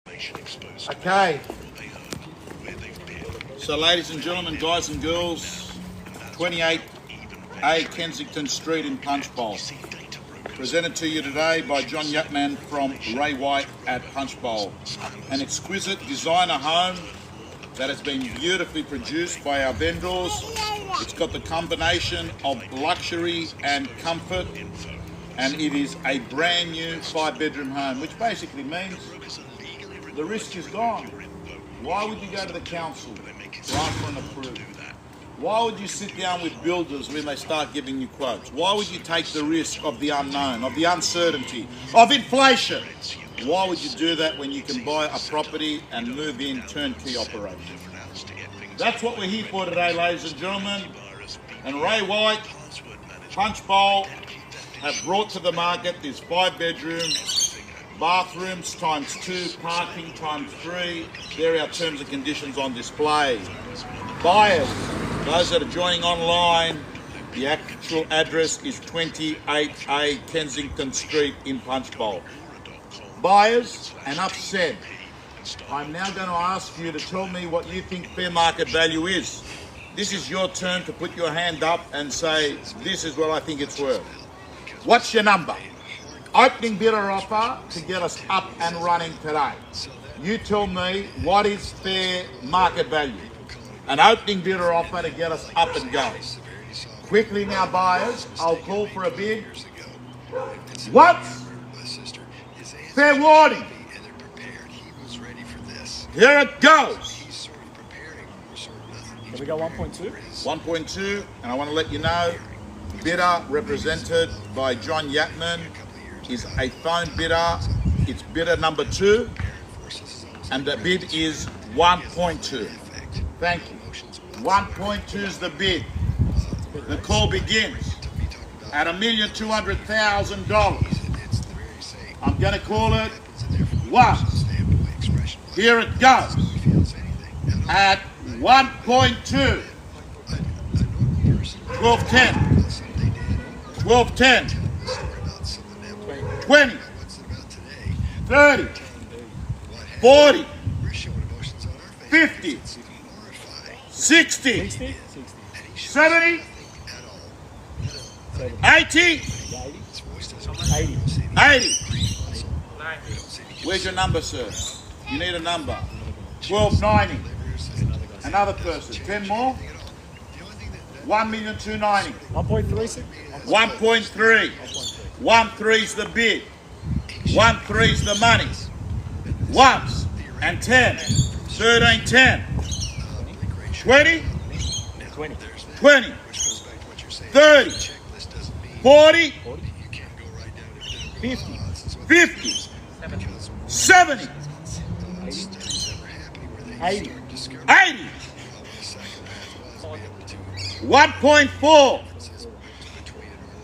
Okay. So, ladies and gentlemen, guys and girls, 28A Kensington Street in Punchbowl. Presented to you today by John Yatman from Ray White at Punchbowl. An exquisite designer home that has been beautifully produced by our vendors. It's got the combination of luxury and comfort, and it is a brand new 5-bedroom home, which basically means the risk is gone. Why would you go to the council to ask for an approval? Why would you sit down with builders when they start giving you quotes? Why would you take the risk of the unknown, of the uncertainty, of inflation? Why would you do that when you can buy a property and move in turnkey operation? That's what we're here for today, ladies and gentlemen. And Ray White, Punchbowl, have brought to the market this 5-bedroom, bathrooms times 2, parking times 3. There are our terms and conditions on display. Buyers, those that are joining online, the actual address is 28A Kensington Street in Punchbowl. Buyers, enough said. I'm now going to ask you to tell me what you think fair market value is. This is your turn to put your hand up and say, this is what I think it's worth. What's your number? Opening bidder offer to get us up and running today. You tell me what is fair market value. An opening bidder offer to get us up and going. Quickly now, buyers, I'll call for a bid. What's fair warning? Here it goes. Can we go 1.2? 1.2, and I want to let you know, bidder represented by John Yatman is a phone bidder. It's bidder number 2, and the bid is 1.2. Thank you. 1.2 is the bid. The call begins at $1,200,000. I'm going to call it once. Here it goes. At 1.2. 12.10. 12.10. 20. 30. 40. 50. 60. 70. 80. 80. Where's your number, sir? You need a number. 1290. Another person. 10 more. 1,290,000. 1.36? 1.3. 1.3 is the bid. 1.3 is the money. Once and 10. 13, 10. 20. 20. 20. 30. 40. 50. 50. 70. 80. 80. 1.4.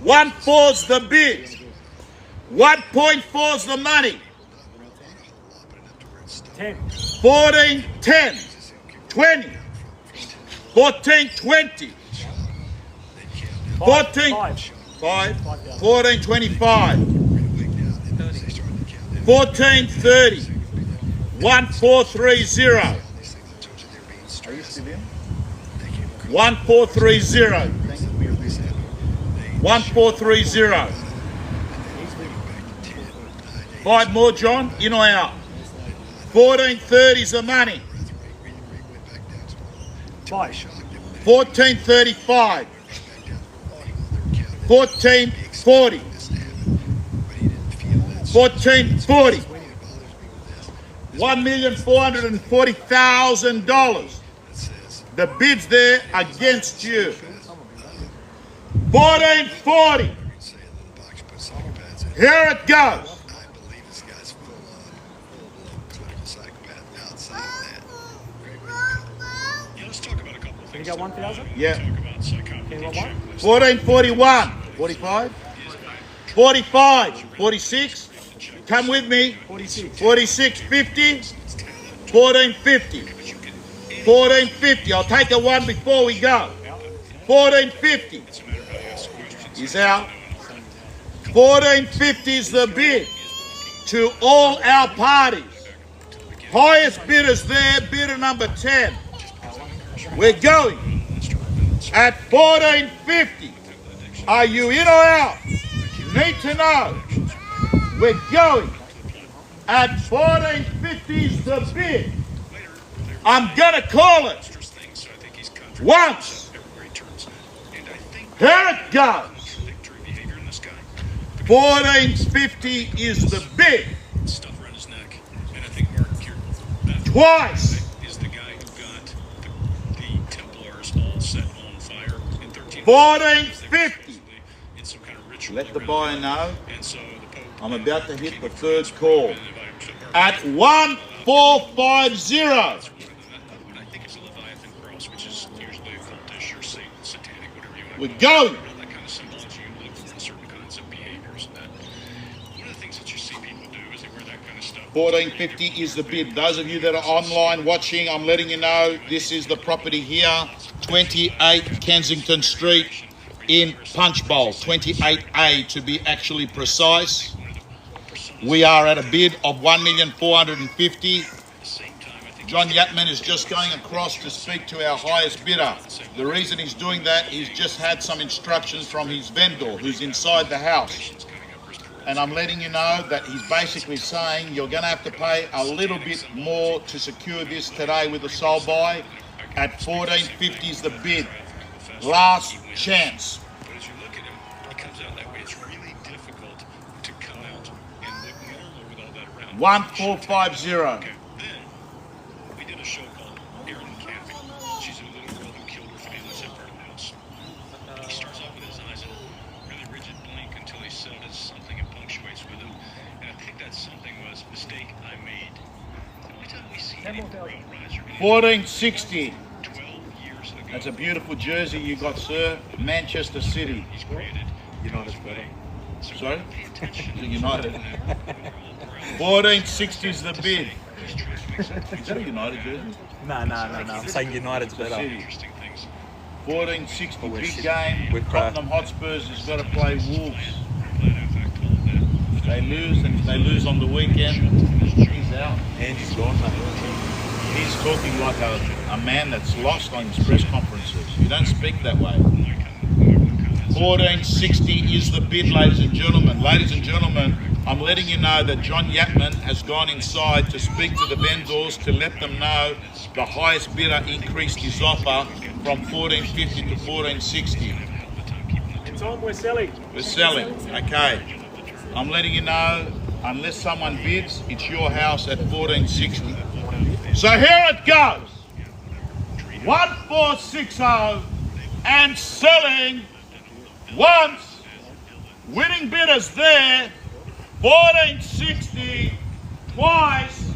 1.4 is the bid. 1.4 is the money. 10. 14, 10. 20. 14, 20. 14, 5. 14, 25. 14, 30. 1430. 1430. 1430. 5 more, John. In or out? 1430 is the money. 1435. 1440. 1440. $1,440,000. The bid's there against you. 1440. Here it goes. Can you go 1,000? Yeah. Can you want one? 1441. 45. 45. 46. Come with me. 46. 46. 50. 1450. 1450. I'll take a one before we go. 1450. He's out. 1450 is the bid to all our parties. Highest bidders there, bidder number 10. We're going at $14.50. Are you in or out? Need to know. We're going at $14.50 is the bid. I'm gonna call it once. Here it goes. $14.50 is the bid. Twice. $14.50. Let the buyer know I'm about to hit the third call at 1450. We're going. $14.50 is the bid. Those of you that are online watching, I'm letting you know this is the property here, 28 Kensington Street in Punchbowl, 28A to be actually precise. We are at a bid of $1,450,000. John Yatman is just going across to speak to our highest bidder. The reason he's doing that, he's just had some instructions from his vendor who's inside the house. And I'm letting you know that he's basically saying you're going to have to pay a little bit more to secure this today with a sole buy. At $14.50 is the bid. Last chance. 1450. $14.60. That's a beautiful jersey you got, sir. Manchester City. United's better. Sorry? United. $14.60 is the bid. Is that a United jersey? No. I'm saying United's better. $14.60 big game. Tottenham Hotspurs has got to play Wolves. They lose, and if they lose on the weekend, he's out. Andy's gone, mate. He's talking like a man that's lost on his press conferences. You don't speak that way. $14.60 is the bid, ladies and gentlemen. Ladies and gentlemen, I'm letting you know that John Yatman has gone inside to speak to the vendors to let them know the highest bidder increased his offer from $14.50 to $14.60. It's on, we're selling. We're selling, okay. I'm letting you know, unless someone bids, it's your house at $14.60. So here it goes. 1460 and selling once. Winning bidders there. $14.60 twice.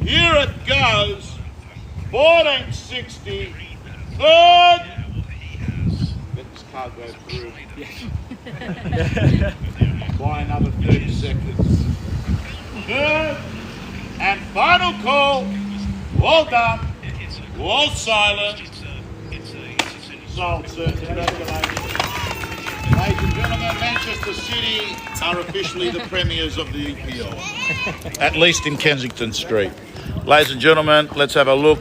Here it goes. $14.60. Third. Let this car go through. Buy another 30 seconds. Third and final call. Well done. All silent. Sold, sir. Congratulations. Ladies and gentlemen, Manchester City are officially the premiers of the EPL. At least in Kensington Street. Ladies and gentlemen, let's have a look.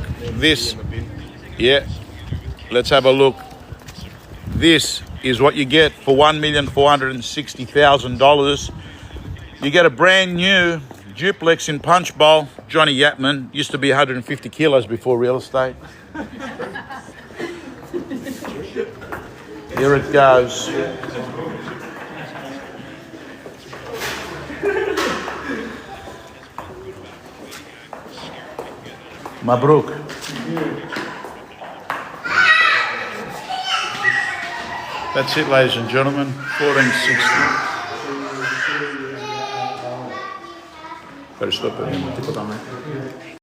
Let's have a look. This is what you get for $1,460,000. You get a brand new duplex in Punchbowl. Johnny Yatman used to be 150 kilos before real estate. Here it goes. Mabruk. That's it, ladies and gentlemen. $14.60. Pero stop it.